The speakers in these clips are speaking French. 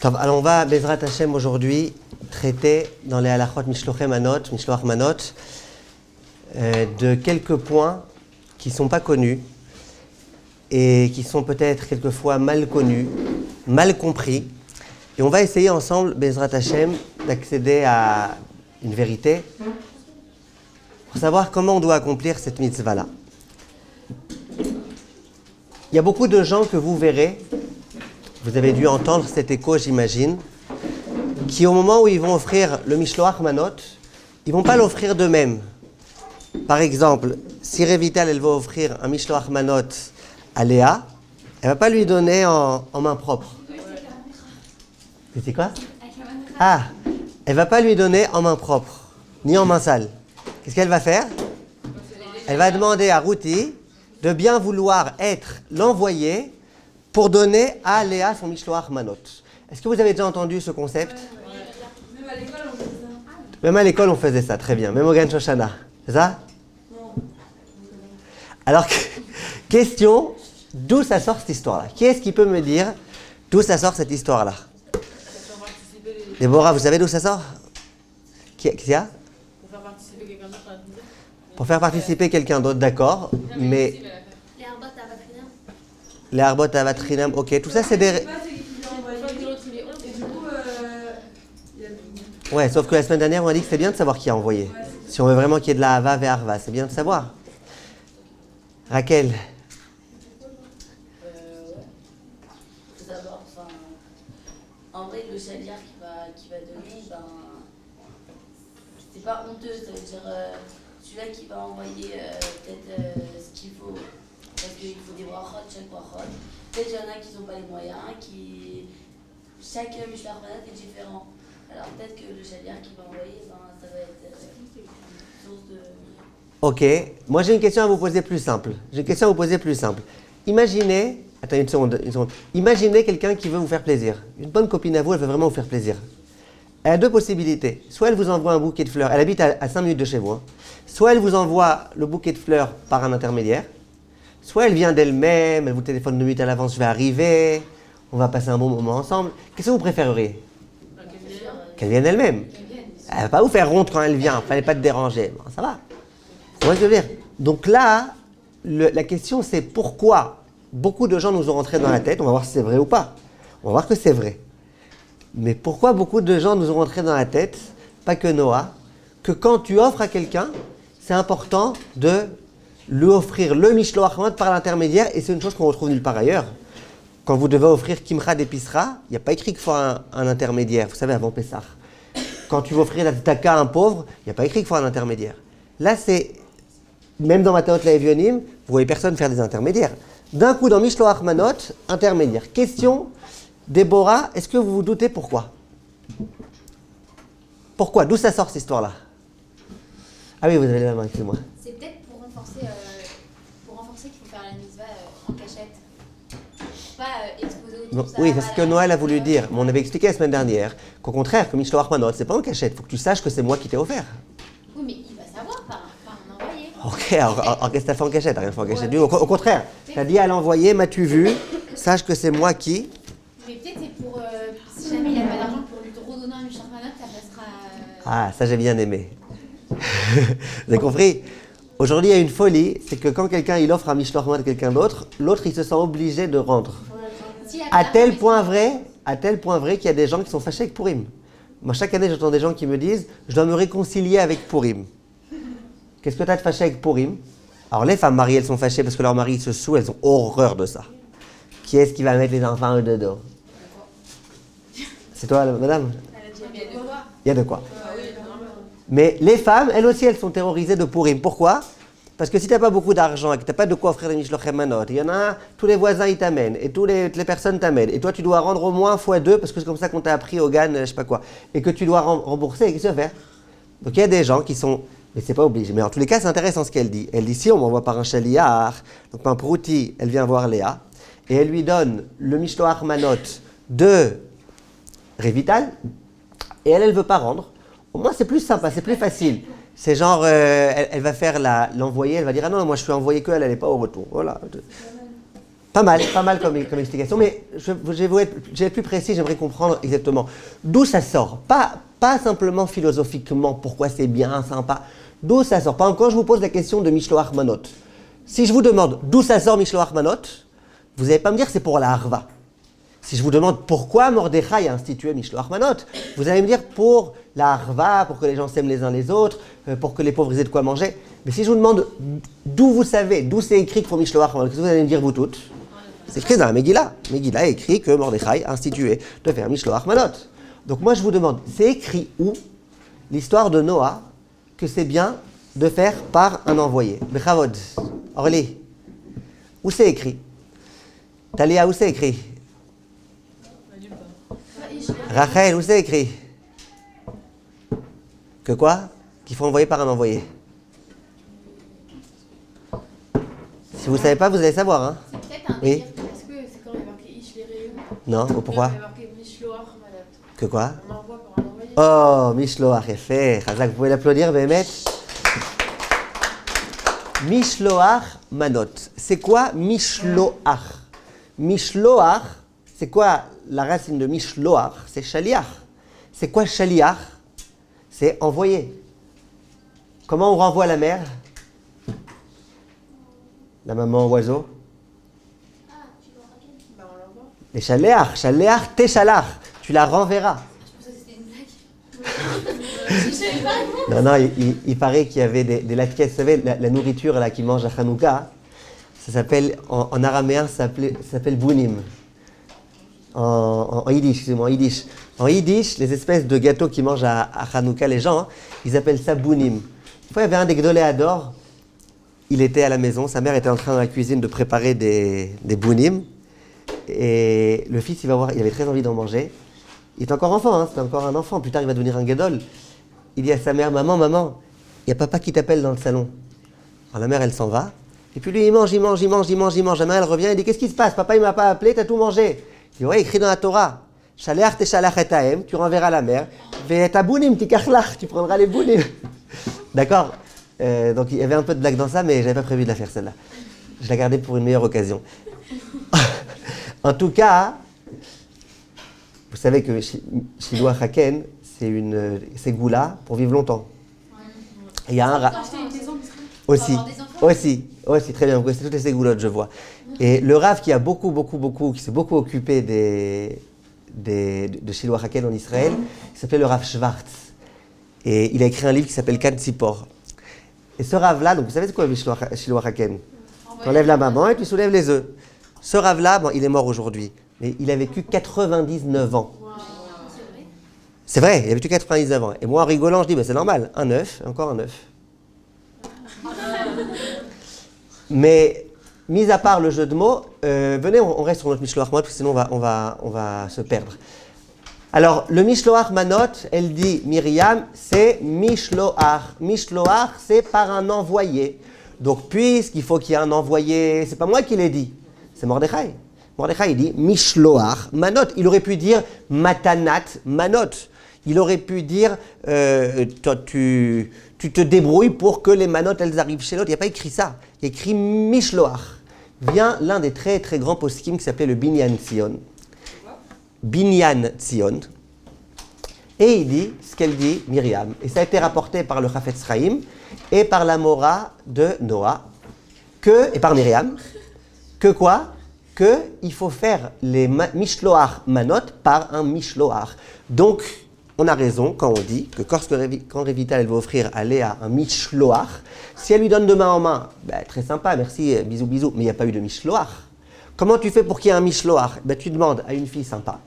Alors on va, Bezrat Hashem, aujourd'hui, traiter dans les halachot Mishloach Manot, de quelques points qui ne sont pas connus et qui sont peut-être quelquefois mal connus, mal compris. Et on va essayer ensemble, Bezrat Hashem, d'accéder à une vérité pour savoir comment on doit accomplir cette mitzvah-là. Il y a beaucoup de gens que vous verrez, vous avez dû entendre cet écho, j'imagine, qui au moment où ils vont offrir le Mishloach Manot, ils ne vont pas l'offrir d'eux-mêmes. Par exemple, si Revital elle va offrir un Mishloach Manot à Léa, elle ne va pas lui donner en main propre. C'est quoi ? Ah, elle ne va pas lui donner en main propre, ni en main sale. Qu'est-ce qu'elle va faire ? Elle va demander à Ruti de bien vouloir être l'envoyé pour donner à Léa son Mishloach Manot. Est-ce que vous avez déjà entendu ce concept ? Même à l'école, on faisait ça. Même à l'école, on faisait ça, très bien. Même au Gan Shoshana. C'est ça ? Non. Alors, question, d'où ça sort cette histoire-là ? Qui est-ce qui peut me dire d'où ça sort cette histoire-là ? Déborah, vous savez d'où ça sort ? Qui y a ? Pour faire participer quelqu'un d'autre à la mitzvah. Pour faire participer quelqu'un d'autre, d'accord. Mais Les arbot à Vatrinam. les arbot à Vatrinam, ok. Tout ça, c'est des... C'est pas celui qui l'a envoyé. Et du coup, il y a... Ouais, sauf que la semaine dernière, on a dit que c'est bien de savoir qui a envoyé. Si on veut vraiment qu'il y ait de la Hava vers Arva, c'est bien de savoir. Raquel. Ouais. Faut savoir, enfin, en vrai, le chaliard qui va donner, ben, c'est pas honteux, ça veut dire celui-là qui va envoyer peut-être ce qu'il faut, parce qu'il faut des brachot, chaque brachot. Peut-être qu'il y en a qui n'ont pas les moyens, chaque Mishloach Manot est différent. Alors peut-être que le chaliard qui va envoyer, ben, ça va être une source de... Ok, moi j'ai une question à vous poser plus simple. Imaginez, attends une seconde. Imaginez quelqu'un qui veut vous faire plaisir. Une bonne copine à vous, elle veut vraiment vous faire plaisir. Elle a deux possibilités. Soit elle vous envoie un bouquet de fleurs, elle habite à 5 minutes de chez vous. Hein. Soit elle vous envoie le bouquet de fleurs par un intermédiaire. Soit elle vient d'elle-même, elle vous téléphone 2 minutes à l'avance, je vais arriver, on va passer un bon moment ensemble. Qu'est-ce que vous préféreriez ? Qu'elle vienne elle-même. Elle ne va pas vous faire honte quand elle vient, fallait pas te déranger. Bon, ça va. Vous voyez ce que je veux dire ? Donc là, la question c'est pourquoi beaucoup de gens nous ont rentré dans la tête, on va voir si c'est vrai ou pas. On va voir que c'est vrai. Mais pourquoi beaucoup de gens nous ont rentré dans la tête, pas que Noah, que quand tu offres à quelqu'un, c'est important de lui offrir le Mishloach Manot par l'intermédiaire, et c'est une chose qu'on retrouve nulle part ailleurs. Quand vous devez offrir Kimcha d'Episra, il n'y a pas écrit qu'il faut un intermédiaire, vous savez, avant Pessah. Quand tu veux offrir la Tzedaka à un pauvre, il n'y a pas écrit qu'il faut un intermédiaire. Là, c'est, même dans Matot Laevionim, vous voyez personne faire des intermédiaires. D'un coup, dans Mishloach Manot, intermédiaire. Question, Déborah, est-ce que vous vous doutez pourquoi ? Pourquoi ? D'où ça sort cette histoire-là ? Ah oui, vous avez la main, excusez-moi. C'est peut-être pour renforcer qu'il faut faire la mitzvah en cachette. Pas exposer autour de ça. Oui, c'est ce que Noël a voulu dire. Mais on avait expliqué la semaine dernière qu'au contraire, que Mishloach Manot, c'est pas en cachette. Il faut que tu saches que c'est moi qui t'ai offert. Oui, mais il va savoir par un envoyé. Ok, alors qu'est-ce que t'as fait en cachette ? T'as rien fait en cachette. Au contraire, t'as dit à l'envoyé, m'as-tu vu ? Sache que c'est moi qui... Mais peut-être c'est pour, si jamais il n'a pas d'argent pour lui redonner un Mishloach Manot, ça passera... Ah, ça j'ai bien aimé. Vous avez compris ? Aujourd'hui, il y a une folie, c'est que quand quelqu'un il offre un Mishloach Manot à quelqu'un d'autre, l'autre il se sent obligé de rendre. À tel point vrai qu'il y a des gens qui sont fâchés avec Purim. Moi, chaque année, j'entends des gens qui me disent « Je dois me réconcilier avec Purim ». Qu'est-ce que tu as de fâché avec Purim ? Alors, les femmes mariées, elles sont fâchées parce que leur mari se saoule, elles ont horreur de ça. Qui est-ce qui va mettre les enfants au dodo ? C'est toi, madame ? Il y a de quoi. Mais les femmes, elles aussi, elles sont terrorisées de Purim. Pourquoi ? Parce que si tu n'as pas beaucoup d'argent et que tu n'as pas de quoi offrir des Mishloach Manot, il y en a, tous les voisins ils t'amènent et toutes les personnes t'amènent. Et toi tu dois rendre au moins x2 parce que c'est comme ça qu'on t'a appris au GAN, je sais pas quoi. Et que tu dois rembourser, qu'est-ce que tu vas faire ? Donc il y a des gens qui sont, mais c'est pas obligé. Mais en tous les cas, c'est intéressant ce qu'elle dit. Elle dit si on m'envoie par un chaliar, donc par un prouti, elle vient voir Léa et elle lui donne le Mishloach Manot de Revital et elle veut pas rendre. Au moins c'est plus sympa, c'est plus facile. C'est genre, elle va faire l'envoyer, elle va dire ah non, moi je suis envoyé qu'elle, elle n'est pas au retour. Voilà. Pas mal comme explication, mais je vais être plus précis, j'aimerais comprendre exactement d'où ça sort. Pas simplement philosophiquement, pourquoi c'est bien, sympa. D'où ça sort. Par exemple, quand je vous pose la question de Mishloach Manot, si je vous demande d'où ça sort Mishloach Manot, vous n'allez pas me dire que c'est pour la Harva. Si je vous demande pourquoi Mordechai a institué Mishloach Manot, vous allez me dire pour la Harva, pour que les gens s'aiment les uns les autres, pour que les pauvres aient de quoi manger. Mais si je vous demande d'où vous savez, d'où c'est écrit qu'il faut Mishloach Manot, qu'est-ce que vous allez me dire vous toutes? C'est écrit dans la Megillah. Megillah a écrit que Mordechai a institué de faire Mishloach Manot. Donc moi je vous demande, c'est écrit où l'histoire de Noah que c'est bien de faire par un envoyé? Bechavod, Orly, où c'est écrit? Talia, où c'est écrit? Rachel, où c'est écrit? Que quoi? Qu'il faut envoyer par un envoyé. Si vous ne savez pas, vous allez savoir. Hein? C'est peut-être un Oui. délire. Est-ce que c'est quand il y a marqué Ish Lerehu? Non, pourquoi? Il y a marqué Mishloach Manot. Que quoi? On envoie par un envoyé. Oh, Mishloach, effet. Chazak, vous pouvez l'applaudir, Béhémet. Mishloach Manot. C'est quoi Mishloach? Mishloach, c'est quoi la racine de Mishloach? C'est Shaliach. C'est quoi Shaliach? C'est envoyer. Comment on renvoie la mère? La maman oiseau? Ah, tu vois, ok. Bah, on l'envoie. Les Shaliach, Shaliach, Teshalach. Tu la renverras. Je pensais que c'était une blague. Je savais pas. Non, il paraît qu'il y avait des latkes, vous savez, la nourriture là qu'ils mangent à Hanouka, ça s'appelle, en araméen, ça s'appelle bounim. En yiddish, excusez-moi, en yiddish. En yiddish, les espèces de gâteaux qu'ils mangent à Hanouka, les gens, hein, ils appellent ça bounim. Une fois, il y avait un des Gdoléador, il était à la maison, sa mère était en train dans la cuisine de préparer des bounim, et le fils, il va voir, il avait très envie d'en manger. Il est encore enfant, hein, c'était encore un enfant, plus tard il va devenir un gadol. Il dit à sa mère, maman, il y a papa qui t'appelle dans le salon. Alors la mère, elle s'en va. Et puis lui, il mange. La mère, elle revient, il dit, qu'est-ce qui se passe? Papa, il m'a pas appelé, t'as tout mangé. Il dit, ouais, écrit dans la Torah. Shalach te shalach et taem, tu renverras la mère. Ve ta bounim, tikachlach, tu prendras les bounim. D'accord? Donc il y avait un peu de blague dans ça, mais j'avais pas prévu de la faire celle-là. Je la gardais pour une meilleure occasion. En tout cas, vous savez que Shiloh Haken, c'est Goula pour vivre longtemps. Et il y a un Acheter une maison qui serait. aussi, très bien, vous connaissez toutes les ségoulottes, je vois. Et le Rav qui s'est beaucoup occupé de Shiloh Haken en Israël, il s'appelait le Rav Schwartz. Et il a écrit un livre qui s'appelle Kan Tzipor. Et ce Rav-là, donc vous savez c'est quoi Shiloh Haken? Tu enlèves la maman et tu soulèves les œufs. Ce Rav-là, bon, il est mort aujourd'hui, mais il a vécu 99 ans. C'est vrai, il a vécu 99 ans. Et moi, en rigolant, je dis, c'est normal, un œuf, encore un œuf. Mais, mis à part le jeu de mots, venez, on reste sur notre Mishloach Manot, parce que sinon on va se perdre. Alors, le Mishloach Manot, elle dit, Myriam, c'est Mishloach. Mishloach, c'est par un envoyé. Donc, puisqu'il faut qu'il y ait un envoyé, c'est pas moi qui l'ai dit, c'est Mordechai. Mordechai, il dit Mishloach Manot. Il aurait pu dire Matanat Manot. Il aurait pu dire toi, tu te débrouilles pour que les manotes elles arrivent chez l'autre. Il n'y a pas écrit ça. Il y a écrit Mishloach. Vient l'un des très très grands poskim qui s'appelait le Binyan Tzion. Binyan Tzion. Et il dit ce qu'elle dit Myriam. Et ça a été rapporté par le Chafetz Chaim et par la Mora de Noah. Et par Myriam. Que quoi? Qu'il faut faire les Mishloach Manot par un Mishloach. Donc, on a raison quand on dit que quand Revital elle va offrir à Léa un Mishloach, si elle lui donne de main en main, très sympa, merci, bisous, bisous, mais il n'y a pas eu de Mishloach. Comment tu fais pour qu'il y ait un Mishloach? Tu demandes à une fille sympa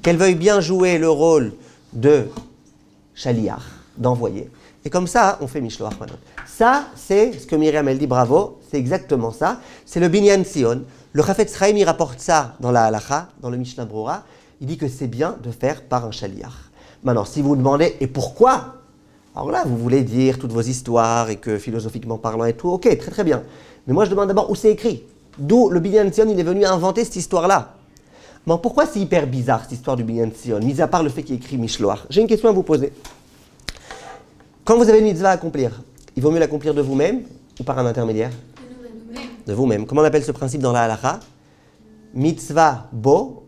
qu'elle veuille bien jouer le rôle de Shaliach, d'envoyer. Et comme ça, on fait Mishloach Manot. Ça, c'est ce que Myriam, elle dit, bravo, c'est exactement ça. C'est le Binyan Tzion. Le Chafetz Chaim, il rapporte ça dans la Halacha, dans le Mishnah Brura. Il dit que c'est bien de faire par un Shaliach. Maintenant, si vous vous demandez, et pourquoi? Alors là, vous voulez dire toutes vos histoires et que philosophiquement parlant et tout, ok, très très bien. Mais moi, je demande d'abord où c'est écrit. D'où le Binyan Tzion, il est venu inventer cette histoire-là. Mais pourquoi c'est hyper bizarre, cette histoire du Binyan Tzion, mis à part le fait qu'il y ait écrit Mishloach? J'ai une question à vous poser. Quand vous avez une mitzvah à accomplir, il vaut mieux l'accomplir de vous-même ou par un intermédiaire? De vous-même. Comment on appelle ce principe dans la halacha? Mitzvah bo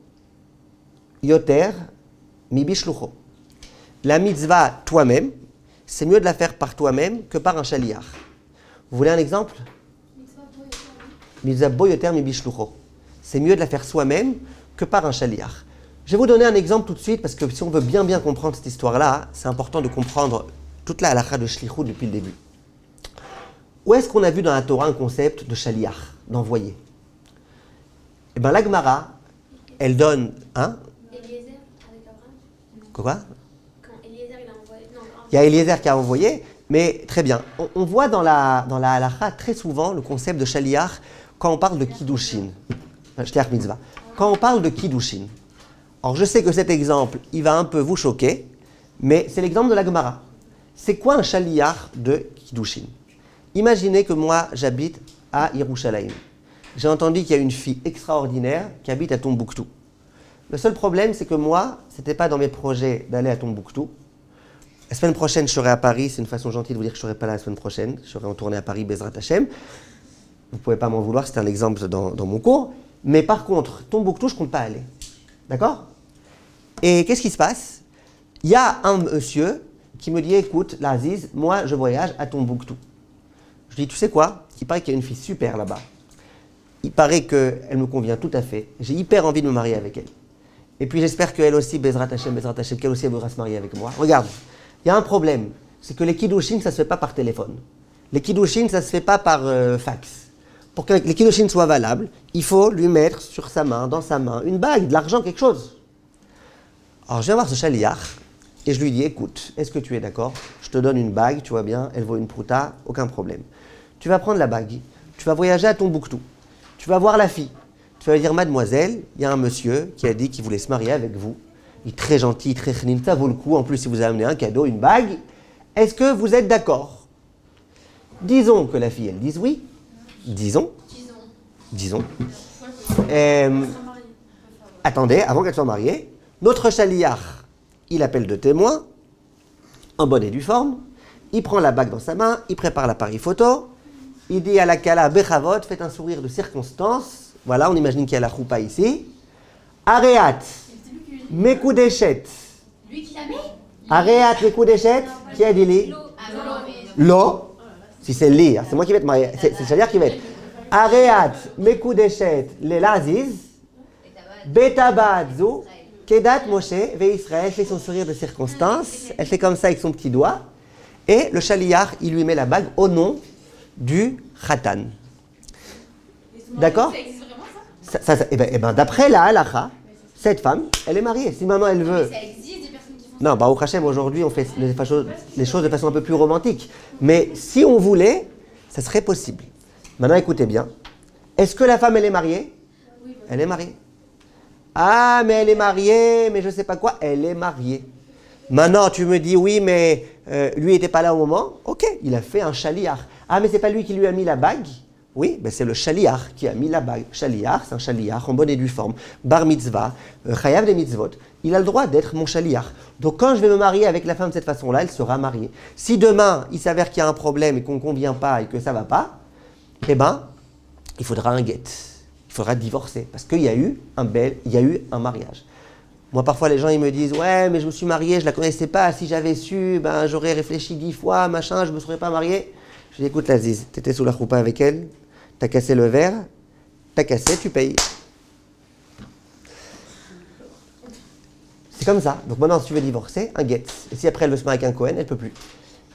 yoter mi bishlucho. La mitzvah toi-même, c'est mieux de la faire par toi-même que par un shaliach. Vous voulez un exemple? Mitzvah bo yoter mi bishlucho. C'est mieux de la faire soi-même que par un shaliach. Je vais vous donner un exemple tout de suite parce que si on veut bien comprendre cette histoire-là, c'est important de comprendre toute la halakha de shlichut depuis le début. Où est-ce qu'on a vu dans la Torah un concept de shaliach, d'envoyer? Eh bien, la Gemara, elle donne un. Eliezer avec Abraham. Quoi? Quand Eliezer il a envoyé. Non, Il y a Eliezer qui a envoyé, mais très bien. On voit dans la halakha très souvent le concept de shaliach quand on parle de kiddushin. Shliach mitzvah. Quand on parle de kiddushin. Alors, je sais que cet exemple, il va un peu vous choquer, mais c'est l'exemple de la Gemara. C'est quoi un shaliach de kiddushin? Imaginez que moi, j'habite à Yerushalayim. J'ai entendu qu'il y a une fille extraordinaire qui habite à Tombouctou. Le seul problème, c'est que moi, ce n'était pas dans mes projets d'aller à Tombouctou. La semaine prochaine, je serai à Paris. C'est une façon gentille de vous dire que je ne serai pas là la semaine prochaine. Je serai en tournée à Paris, Bezrat Hashem. Vous ne pouvez pas m'en vouloir, c'était un exemple dans mon cours. Mais par contre, Tombouctou, je ne compte pas aller. D'accord? Et qu'est-ce qui se passe? Il y a un monsieur qui me dit, écoute, l'Aziz, moi, je voyage à Tombouctou. Je dis, tu sais quoi? Il paraît qu'il y a une fille super là-bas. Il paraît qu'elle me convient tout à fait. J'ai hyper envie de me marier avec elle. Et puis j'espère qu'elle aussi, Bezrat Hashem, qu'elle aussi elle voudra se marier avec moi. Regarde, il y a un problème. C'est que les kiddushin, ça ne se fait pas par téléphone. Les kiddushin, ça ne se fait pas par fax. Pour que les kiddushin soient valables, il faut lui mettre sur sa main, dans sa main, une bague, de l'argent, quelque chose. Alors je viens voir ce shaliach et je lui dis, écoute, est-ce que tu es d'accord? Je te donne une bague, tu vois bien, elle vaut une prouta, aucun problème. Tu vas prendre la bague, tu vas voyager à Tombouctou, tu vas voir la fille, tu vas lui dire, mademoiselle, il y a un monsieur qui a dit qu'il voulait se marier avec vous. Il est très gentil, très chnim, ça vaut le coup, en plus il vous a amené un cadeau, une bague. Est-ce que vous êtes d'accord? Disons que la fille, elle dise oui. Disons. Attendez, avant qu'elle soit mariée, notre shaliach, il appelle deux témoins, en bonne et due forme, il prend la bague dans sa main, il prépare l'appareil photo, il dit à la kala, bechavot, faites un sourire de circonstance, voilà, on imagine qu'il y a la choupa ici, areat, mekudeshet, Lui qui l'a mis. areat, mekudeshet, qui a dit li? Lo, si c'est li, c'est moi qui vais être marié, c'est le shaliach qui va être. Areat, mekudeshet, l'elaziz, betabadzu, Kedat Moshe, Israël fait son sourire de circonstance, elle fait comme ça avec son petit doigt, et le shaliach, il lui met la bague au nom du khatan. D'accord? Ça existe vraiment ça? Eh ben, d'après la halakha, cette femme, elle est mariée. Si maintenant elle veut... Ça existe des personnes qui font Non, au Hachem, aujourd'hui, on fait les choses de façon un peu plus romantique. Mais si on voulait, ça serait possible. Maintenant, écoutez bien. Est-ce que la femme, elle est mariée? Elle est mariée. Ah, mais elle est mariée, mais je ne sais pas quoi. Elle est mariée. Maintenant, tu me dis, oui, mais lui n'était pas là au moment. Ok, il a fait un shaliach. Ah, mais c'est pas lui qui lui a mis la bague? Oui, ben c'est le shaliach qui a mis la bague. Shaliach, c'est un shaliach en bonne et due forme. Bar mitzvah, chayav des mitzvot. Il a le droit d'être mon shaliach. Donc quand je vais me marier avec la femme de cette façon-là, elle sera mariée. Si demain, il s'avère qu'il y a un problème et qu'on ne convient pas et que ça ne va pas, eh ben, il faudra un get. Il faudra divorcer parce qu'il y a eu un mariage. Moi, parfois, les gens ils me disent, ouais, mais je me suis marié, je la connaissais pas. Si j'avais su, ben, j'aurais réfléchi 10 fois, machin, je me serais pas marié. Je dis, écoute, Laziz, t'étais sous la choupa avec elle, t'as cassé le verre, t'as cassé, tu payes. C'est comme ça. Donc maintenant, si tu veux divorcer, un get. Et si après elle veut se marier avec un Cohen, elle peut plus.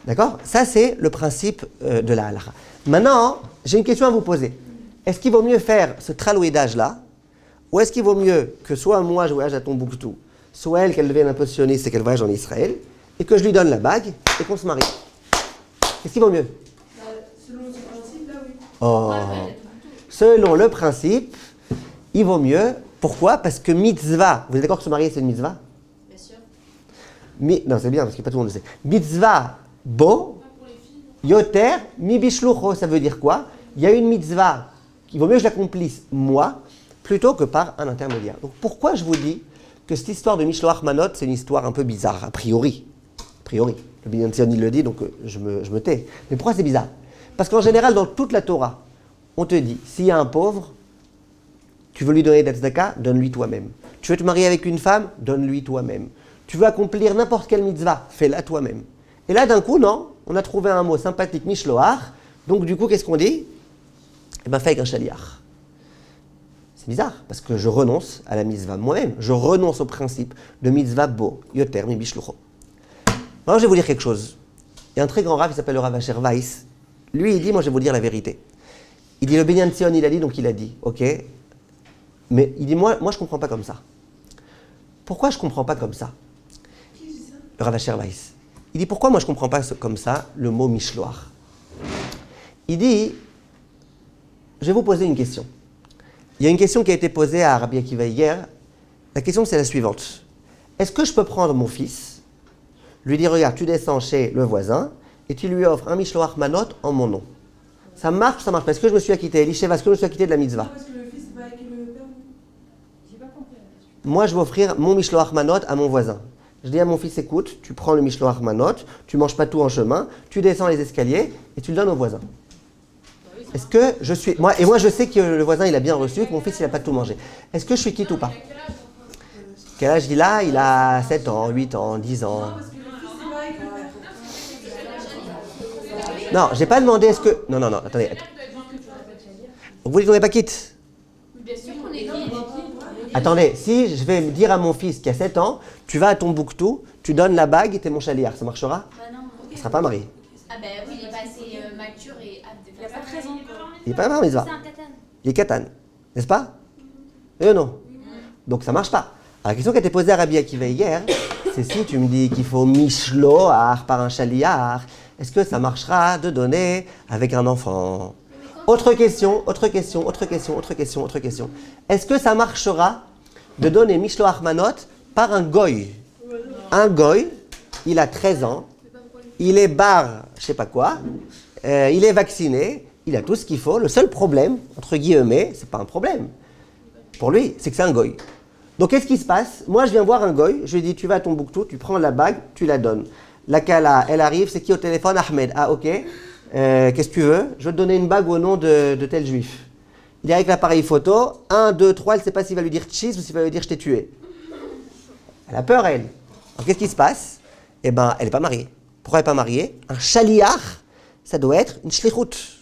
D'accord? Ça, c'est le principe de la halakha. Maintenant, j'ai une question à vous poser. Est-ce qu'il vaut mieux faire ce tralouidage-là, ou est-ce qu'il vaut mieux que soit moi je voyage à Tombouctou, soit elle qu'elle devienne un peu sioniste et qu'elle voyage en Israël, et que je lui donne la bague et qu'on se marie? Qu'est-ce qu'il vaut mieux? Selon ce principe, là, oui. Oh. Selon le principe, il vaut mieux. Pourquoi? Parce que mitzvah, vous êtes d'accord que se marier c'est une mitzvah? Bien sûr. Non, c'est bien parce que pas tout le monde le sait. Mitzvah bo, yoter, mi bishlucho, ça veut dire quoi? Il y a une mitzvah, il vaut mieux que je l'accomplisse moi, plutôt que par un intermédiaire. Donc pourquoi je vous dis que cette histoire de Mishloach Manot, c'est une histoire un peu bizarre, a priori. Le Binyan Tzion, il le dit, donc je me tais. Mais pourquoi c'est bizarre? Parce qu'en général, dans toute la Torah, on te dit, s'il y a un pauvre, Tu veux lui donner des tzedaka, donne-lui toi-même. Tu veux te marier avec une femme, donne-lui toi-même. Tu veux accomplir n'importe quelle mitzvah, fais-la toi-même. Et là, d'un coup, non, on a trouvé un mot sympathique, mishloach. Donc, du coup, qu'est-ce qu'on dit? Eh bien, fais avec un shaliach. C'est bizarre, parce que je renonce à la mitzvah moi-même. Je renonce au principe de mitzvah bo, yoter, mi bishlucho. Alors, je vais vous dire quelque chose. Il y a un très grand rav, il s'appelle le Rav Asher Weiss. Lui, il dit, moi, je vais vous dire la vérité. Il dit, le Binyan Tzion, il a dit, donc il a dit, ok. Mais il dit, moi, je ne comprends pas comme ça. Pourquoi je ne comprends pas comme ça? Le Rav Asher Weiss. Il dit, pourquoi moi je ne comprends pas comme ça le mot mishloach? Il dit, je vais vous poser une question. Il y a une question qui a été posée à Rabbi Akiva hier. La question, c'est la suivante. Est-ce que je peux prendre mon fils, lui dire, regarde, tu descends chez le voisin, et tu lui offres un mishloach manot en mon nom? Ça marche, ça marche. Est-ce que je me suis acquitté? Elisheva, est-ce que je me suis acquitté de la mitzvah? Parce que le fils va avec le père. J'ai pas compris la question. Moi, je vais offrir mon mishloach manot à mon voisin. Je dis à mon fils, écoute, tu prends le mishloach manot, tu manges pas tout en chemin, tu descends les escaliers et tu le donnes au voisin. Est-ce que je suis... Moi, je sais que le voisin, il a bien reçu, que mon fils, il n'a pas tout mangé. Est-ce que je suis quitte ou pas? Quel âge il a? Il a 7 ans, 8 ans, 10 ans. Parce que le fils, il va avec le père. Non, j'ai pas demandé est-ce que... Non, attendez. Vous ne pas quitte? Bien sûr qu'on est liés. Attendez, si je vais dire à mon fils qui a 7 ans, tu vas à Tombouctou, tu donnes la bague et t'es mon chaliar, ça marchera? Bah non. Il ne sera pas marié. Ah bah oui, il est pas assez mature et apte de faire ça. Il a pas 13 ans. Il n'est pas marié, C'est il un katan. est katan, n'est-ce pas? Non. Donc ça ne marche pas. Alors, la question qui a été posée à Rabbi Akiva hier, c'est si tu me dis qu'il faut mishloach par un shaliach, est-ce que ça marchera de donner avec un enfant? Autre question. Est-ce que ça marchera de donner mishloach manot par un goy? Un goy, il a 13 ans, il est bar, je sais pas quoi, il est vacciné, il a tout ce qu'il faut. Le seul problème, entre guillemets, c'est pas un problème. Pour lui, c'est que c'est un goy. Donc qu'est-ce qui se passe? Moi, je viens voir un goy, je lui dis, tu vas à Tombouctou, tu prends la bague, tu la donnes. La Kala, elle arrive, c'est qui au téléphone? Ahmed. Ah, ok. Qu'est-ce que tu veux? Je veux te donner une bague au nom de tel juif. Il est avec l'appareil photo, 1, 2, 3, elle ne sait pas s'il va lui dire cheese ou s'il va lui dire je t'ai tué. Elle a peur, elle. Alors qu'est-ce qui se passe? Eh bien, elle n'est pas mariée. Pourquoi elle n'est pas mariée? Un shaliach, ça doit être une shlichut.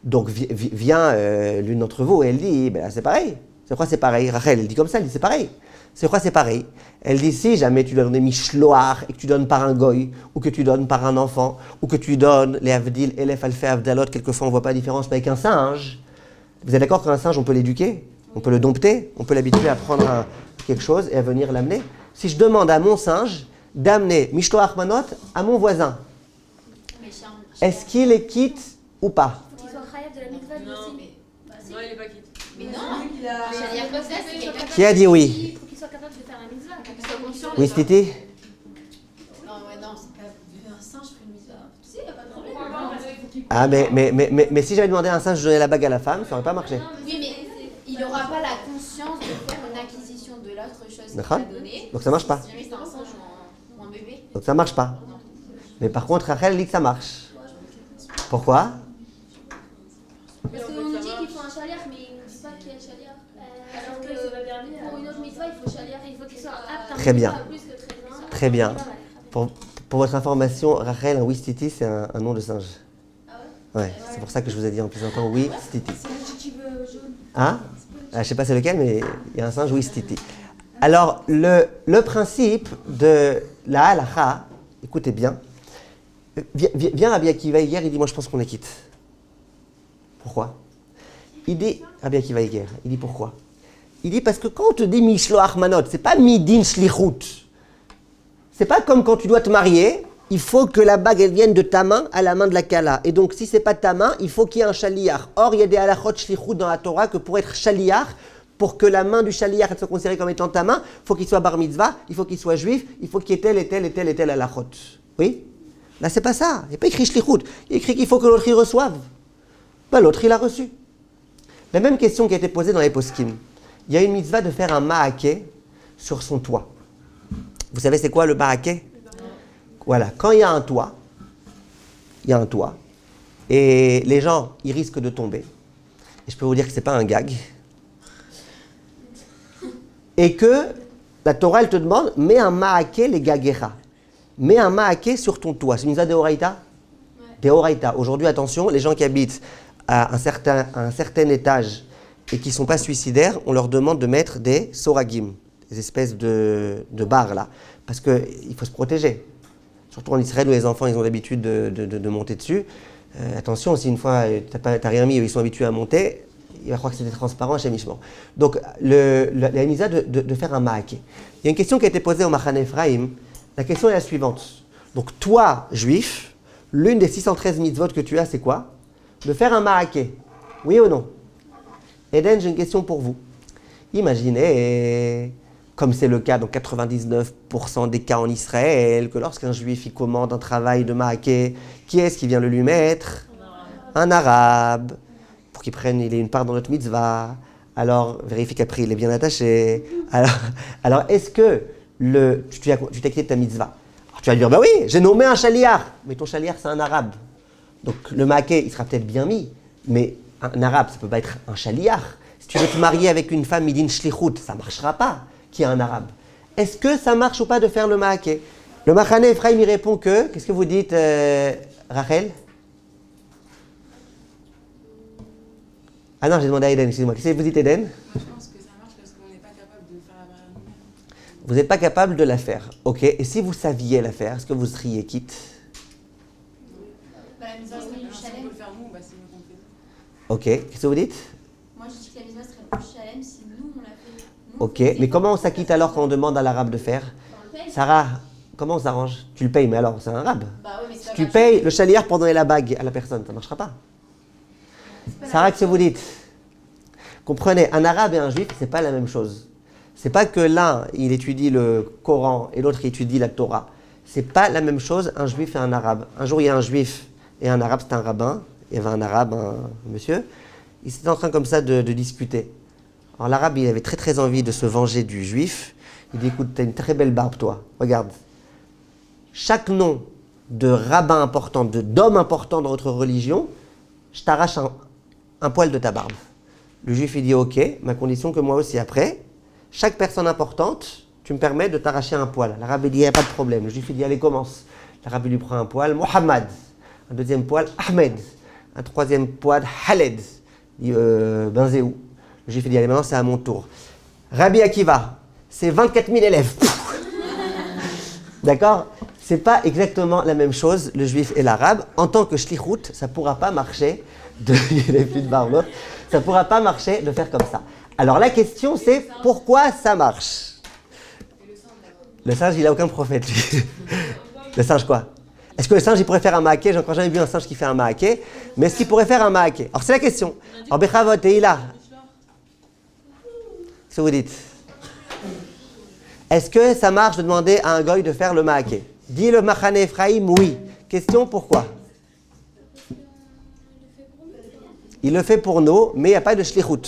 Donc vient l'une d'entre vous et elle dit, ben là c'est pareil. C'est quoi c'est pareil? Rachel, elle dit comme ça, elle dit c'est pareil. C'est quoi c'est pareil? Elle dit si jamais tu donnes des mishloach et que tu donnes par un goy, ou que tu donnes par un enfant, ou que tu donnes les avdil, elef, alfé, avdalot, quelquefois on ne voit pas la différence, mais avec un singe. Vous êtes d'accord qu'un singe on peut l'éduquer? On peut le dompter? On peut l'habituer à prendre quelque chose et à venir l'amener? Si je demande à mon singe d'amener mishloach manot à mon voisin, est-ce qu'il est quitte ou pas? Faut qu'il soit khayab de la mitzvah lui aussi. Non, il est pas quitte. Mais non. Il a... Shaliach comme ça, c'est quelqu'un Qui a dit oui? Il faut qu'il soit capable de faire la mitzvah. Faut qu'il soit conscient. Oui, Stiti? Non, ouais, non, c'est pas. Un singe fait une mitzvah. Tu sais, il n'y a pas de problème. Ah, mais si j'avais demandé à un singe de donner la bague à la femme, ça n'aurait pas marché. Oui, mais il n'aura pas la conscience de faire une acquisition de l'autre chose qu'il D'accord. a donnée. Donc ça marche pas. Si jamais c'est un singe ou un bébé. Donc ça marche pas. Mais par contre, Rachel dit que ça marche. Pourquoi? Parce qu'on nous dit qu'il faut un shaliach, mais il ne nous dit pas qu'il y a un shaliach. Alors que pour une autre mitzvah, il faut shaliach, il faut qu'il soit apte à Très bien. plus que 13 ans. Très bien. Pour votre information, Rachel, un Wistiti, c'est un nom de singe. Ouais, c'est pour ça que je vous ai dit en plus longtemps Wistiti. C'est le chichi jaune. Hein? Je ne sais pas c'est lequel, mais il y a un singe Wistiti. Alors, le principe de la halacha, écoutez bien, viens Rabbi Akiva hier, il dit moi je pense qu'on est quitte. Pourquoi? Il dit, Rabbi Akiva hier, il dit pourquoi? Il dit parce que quand on te dit mishloach manot, c'est pas midin shlichut. C'est pas comme quand tu dois te marier, il faut que la bague elle vienne de ta main à la main de la kala. Et donc si c'est pas de ta main, il faut qu'il y ait un shaliach. Or il y a des halachot shlichut dans la Torah que pour être shaliach, pour que la main du shaliach soit considérée comme étant ta main, il faut qu'il soit bar mitzvah, il faut qu'il soit juif, il faut qu'il y ait tel et tel et tel et tel halachot. Oui? Là c'est pas ça. Il n'y a pas écrit shlichut. Il y a écrit qu'il faut que l'autre y reçoive. Ben, l'autre il a reçu. La même question qui a été posée dans les poskim. Il y a une mitzvah de faire un ma'aké sur son toit. Vous savez c'est quoi le ma'aké? Voilà, quand il y a un toit, et les gens, ils risquent de tomber. Et je peux vous dire que ce n'est pas un gag. Et que la Torah, elle te demande, mets un ma'aké les gagecha. Mets un ma'aké sur ton toit. C'est une mitzvah d'Oraïta? D'Oraïta. Aujourd'hui, attention, les gens qui habitent à un certain étage et qui ne sont pas suicidaires, on leur demande de mettre des soragim, des espèces de barres là, parce qu'il faut se protéger. Surtout en Israël où les enfants ils ont l'habitude de monter dessus. Attention, si une fois t'as rien mis, ils sont habitués à monter, il va croire que c'était transparent, chémichement. Donc, la mitzvah de faire un ma'aké. Il y a une question qui a été posée au Machane Ephraim. La question est la suivante. Donc, toi, juif, l'une des 613 mitzvot que tu as, c'est quoi? De faire un ma'aké. Oui ou non? Eden, j'ai une question pour vous. Imaginez, comme c'est le cas dans 99% des cas en Israël, que lorsqu'un juif il commande un travail de ma'aké, qui est-ce qui vient le lui mettre? Un arabe. Pour qu'il prenne, il ait une part dans notre mitzvah. Alors, vérifie qu'après il est bien attaché. Alors est-ce que tu t'es quitté de ta mitzvah? Alors, tu vas dire, bah oui, j'ai nommé un chaliar. Mais ton chaliar, c'est un arabe. Donc le ma'aké, il sera peut-être bien mis. Mais un arabe, ça ne peut pas être un chaliar. Si tu veux te marier avec une femme midin shlichut, ça ne marchera pas, qui est un arabe. Est-ce que ça marche ou pas de faire le ma'aké? Le Machane Ephraim y répond que, qu'est-ce que vous dites, Rachel? Ah non, j'ai demandé à Eden, excusez-moi. Qu'est-ce que vous dites, Eden? Je pense que ça marche parce qu'on n'est pas capable de faire la barrière nous-mêmes. Vous n'êtes pas capable de la faire. Ok, et si vous saviez la faire, est-ce que vous seriez quitte? Bah, la mitzvah serait plus Si on chalem. peut le faire nous, bah c'est mieux qu'on le fait. Ok, qu'est-ce que vous dites? Moi, je dis que la mitzvah serait plus chalem si nous, on l'a fait. Nous, on Ok, faisait mais pas. comment on s'acquitte alors quand on demande à l'arabe de faire? On le paye. Sarah, comment on s'arrange? Tu le payes, mais alors c'est un arabe. Bah oui, mais c'est pas Tu grave. payes le chaliar pour donner la bague à la personne, ça ne marchera pas. Sarah, qu'est-ce que vous dites? Comprenez, un arabe et un juif, c'est pas la même chose. C'est pas que l'un, il étudie le Coran et l'autre, il étudie la Torah. C'est pas la même chose, un juif et un arabe. Un jour, il y a un juif et un arabe, c'était un rabbin. Il y avait un arabe, un monsieur. Ils étaient en train comme ça de discuter. Alors l'arabe, il avait très très envie de se venger du juif. Il dit, écoute, t'as une très belle barbe, toi. Regarde. Chaque nom de rabbin important, d'homme important dans votre religion, je t'arrache un poil de ta barbe. Le juif, il dit, ok, ma condition que moi aussi, après, chaque personne importante, tu me permets de t'arracher un poil. L'arabe, il dit, il n'y a pas de problème. Le juif, il dit, allez, commence. L'arabe, il lui prend un poil, Mohammad. Un deuxième poil, Ahmed. Un troisième poil, Khaled. Il dit, Benzéou. Le juif, il dit, allez, maintenant, c'est à mon tour. Rabbi Akiva, c'est 24 000 élèves. D'accord? C'est pas exactement la même chose, le juif et l'arabe. En tant que shlichut, ça ne pourra pas marcher il n'est plus de barbe. Ça ne pourra pas marcher de faire comme ça. Alors la question c'est pourquoi ça marche? Le singe, il n'a aucun prophète, lui. Le singe quoi? Est-ce que le singe, il pourrait faire un ma'aké? J'ai encore jamais vu un singe qui fait un ma'aké. Mais est-ce qu'il pourrait faire un ma'aké? Alors c'est la question. Alors Bechavot, et il a. Qu'est-ce que vous dites? Est-ce que ça marche de demander à un goy de faire le ma'aké? Dit le Machane Ephraim, oui. Question, pourquoi? Il le fait pour nous, mais il n'y a pas de shlichut.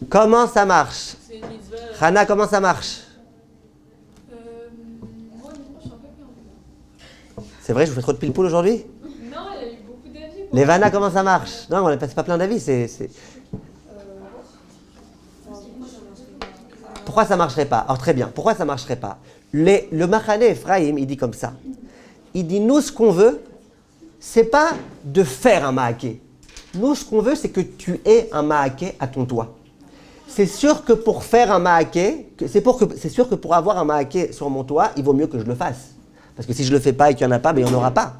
Comment ça marche? C'est une mitzvah. Hana, comment ça marche? Moi, honnêtement, je suis un peu perdue. C'est vrai, je vous fais trop de pile-poule aujourd'hui? Non, il y a eu beaucoup d'avis. Les Vanna, comment ça marche? Non, on n'a pas plein d'avis. Pourquoi ça ne marcherait pas? Alors très bien, pourquoi ça ne marcherait pas? Le Machane Ephraim, il dit comme ça. Il dit, nous, ce qu'on veut, c'est pas de faire un ma'aké. Nous, ce qu'on veut, c'est que tu aies un ma'aké à ton toit. C'est sûr que pour faire un ma'aké, c'est sûr que pour avoir un ma'aké sur mon toit, il vaut mieux que je le fasse. Parce que si je le fais pas et qu'il n'y en a pas, ben, il n'y en aura pas.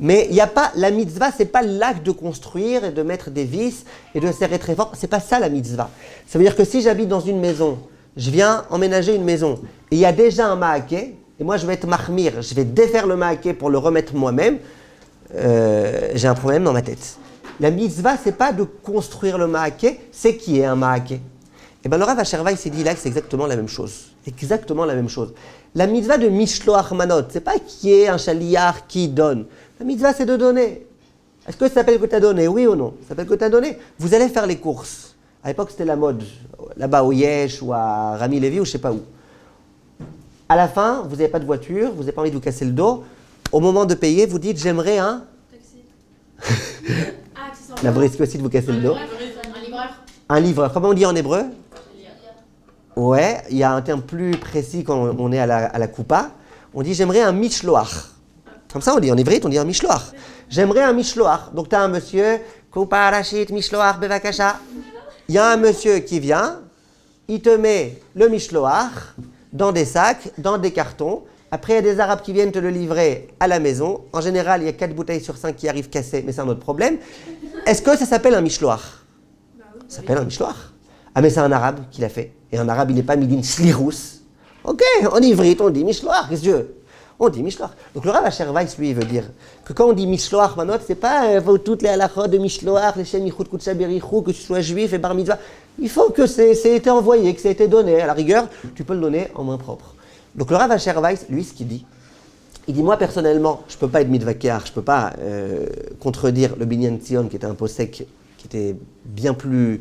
Mais il y a pas, la mitzvah, c'est pas l'acte de construire et de mettre des vis et de serrer très fort. C'est pas ça la mitzvah. Ça veut dire que si j'habite dans une maison, je viens emménager une maison et il y a déjà un ma'aké, et moi je vais être mahmir, je vais défaire le ma'aké pour le remettre moi-même, j'ai un problème dans ma tête. La mitzvah, c'est pas de construire le ma'aké, c'est qui est un ma'aké. Et bien le Rav Asherva, il s'est dit là que c'est exactement la même chose. Exactement la même chose. La mitzvah de Mishloach Manot, c'est pas qui est un chaliar qui donne. La mitzvah, c'est de donner. Est-ce que ça s'appelle que tu as donné? Oui ou non? Ça s'appelle que tu as donné. Vous allez faire les courses. À l'époque, c'était la mode. Là-bas au Yesh ou à Rami Lévi ou je sais pas où. À la fin, vous n'avez pas de voiture, vous n'avez pas envie de vous casser le dos. Au moment de payer, vous dites j'aimerais un. La brisque aussi de vous casser le dos. Un livreur. Un livreur. Comment on dit en hébreu? Ouais, il y a un terme plus précis quand on est à la coupa. On dit j'aimerais un mishloach. Comme ça on dit, en hébreu on dit un mishloach. J'aimerais un mishloach. Donc tu as un monsieur, coupa rachit mishloach bevakasha. Il y a un monsieur qui vient, il te met le mishloach dans des sacs, dans des cartons. Après, il y a des Arabes qui viennent te le livrer à la maison. En général, il y a 4 bouteilles sur 5 qui arrivent cassées, mais c'est un autre problème. Est-ce que ça s'appelle un mishloach? Ça s'appelle un mishloach. Ah, mais c'est un Arabe qui l'a fait. Et un Arabe, il n'est pas midin slirous. Ok, en ivrite, on dit mishloach, qu'est-ce que tu veux? On dit mishloach. Donc le Rav Asher Weiss, lui, il veut dire que quand on dit mishloach, maintenant, c'est pas toutes les halachot de mishloach, les shem yichud kutsa berichou, que tu sois juif et bar mitzvah. Il faut que c'est été envoyé, que ça ait été donné. À la rigueur, tu peux le donner en main propre. Donc le Rav Asher Weiss, lui, ce qu'il dit, il dit, moi personnellement, je ne peux pas être mitvakeach, je ne peux pas contredire le Binyan Tzion, qui était un posek qui était bien plus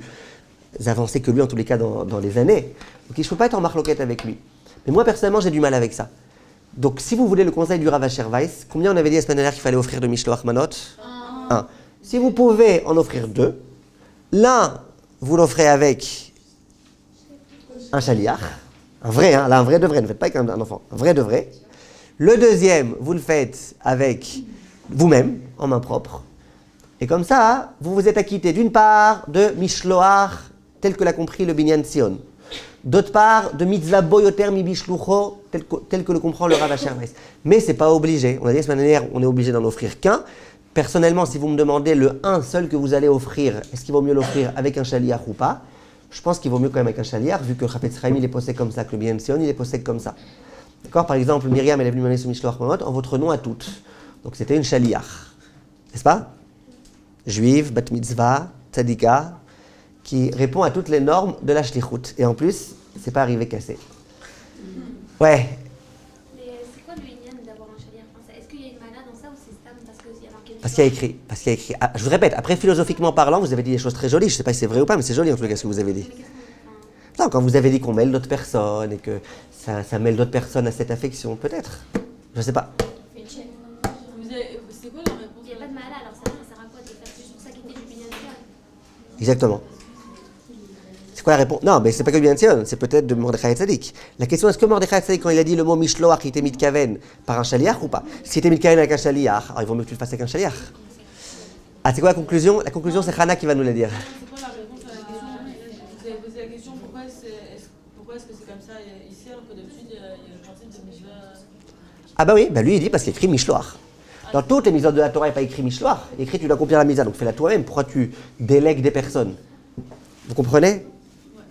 avancé que lui, en tous les cas, dans les années. Donc je ne peux pas être en marloquette avec lui. Mais moi personnellement, j'ai du mal avec ça. Donc si vous voulez le conseil du Rav Asher Weiss, combien on avait dit la semaine dernière qu'il fallait offrir de Mishloach Manot? Un. Si vous pouvez en offrir 2, l'un, vous l'offrez avec un chaliach, un vrai, hein, là un vrai de vrai, ne faites pas avec un enfant, un vrai de vrai. Le deuxième, vous le faites avec vous-même, en main propre. Et comme ça, vous vous êtes acquitté d'une part de Mishloach, tel que l'a compris le Binyan Tzion. D'autre part, de mitzvah boyoter mi bishlucho, tel que le comprend le Rav Asher Weiss. Mais c'est pas obligé. On a dit la semaine dernière, on est obligé d'en offrir qu'un. Personnellement, si vous me demandez le un seul que vous allez offrir, est-ce qu'il vaut mieux l'offrir avec un chaliach ou pas? Je pense qu'il vaut mieux quand même avec un chaliach, vu que le Chafetz Chaim il est posé comme ça, que le Binyan Tzion il est posé comme ça. D'accord? Par exemple, Myriam elle est venue demander ce Mishloach Manot en votre nom à toutes. Donc c'était une chaliach. N'est-ce pas? Juive, bat mitzvah, tzadika, qui répond à toutes les normes de la shlichut. Et en plus, c'est pas arrivé cassé. Ouais. Mais c'est quoi le Inyan d'avoir un chaliach français? Est-ce qu'il y a une mana dans ça ou c'est stam parce qu'il y a marqué? Parce qu'il y a écrit. Parce qu'il y a écrit. Ah, je vous répète, après philosophiquement parlant, vous avez dit des choses très jolies. Je sais pas si c'est vrai ou pas, mais c'est joli en tout cas ce que vous avez dit. Non, quand vous avez dit qu'on mêle d'autres personnes et que ça mêle d'autres personnes à cette affection, peut-être. Je sais pas. C'est quoi la réponse? Il n'y a pas de mana, alors ça sert à quoi de faire toujours ça qui était du Binyan Tzion? Exactement. C'est quoi la réponse? Non, mais c'est pas que le Binyan Tzion, c'est peut-être de Mordechai Tzadik. La question est-ce que Mordechai Tzadik, quand il a dit le mot Mishloach, il était mitkaven par un chaliach ou pas? S'il était mitkaven avec un chaliach, alors il vaut mieux que tu le fasses avec un chaliach. Ah, c'est quoi la conclusion? La conclusion, c'est Hana qui va nous la dire. C'est quoi la réponse à la question? Vous avez posé la question pourquoi est-ce que c'est comme ça ici alors que d'habitude il y a le principe de Mishloach? Ah bah oui, bah lui il dit parce qu'il y a écrit Mishloach. Dans toutes les mitzvot de la Torah, il n'y a pas écrit Mishloach. Il y a écrit tu dois accomplir la mitzvah, donc fais-la toi-même. Pourquoi tu délègues des personnes? Vous comprenez?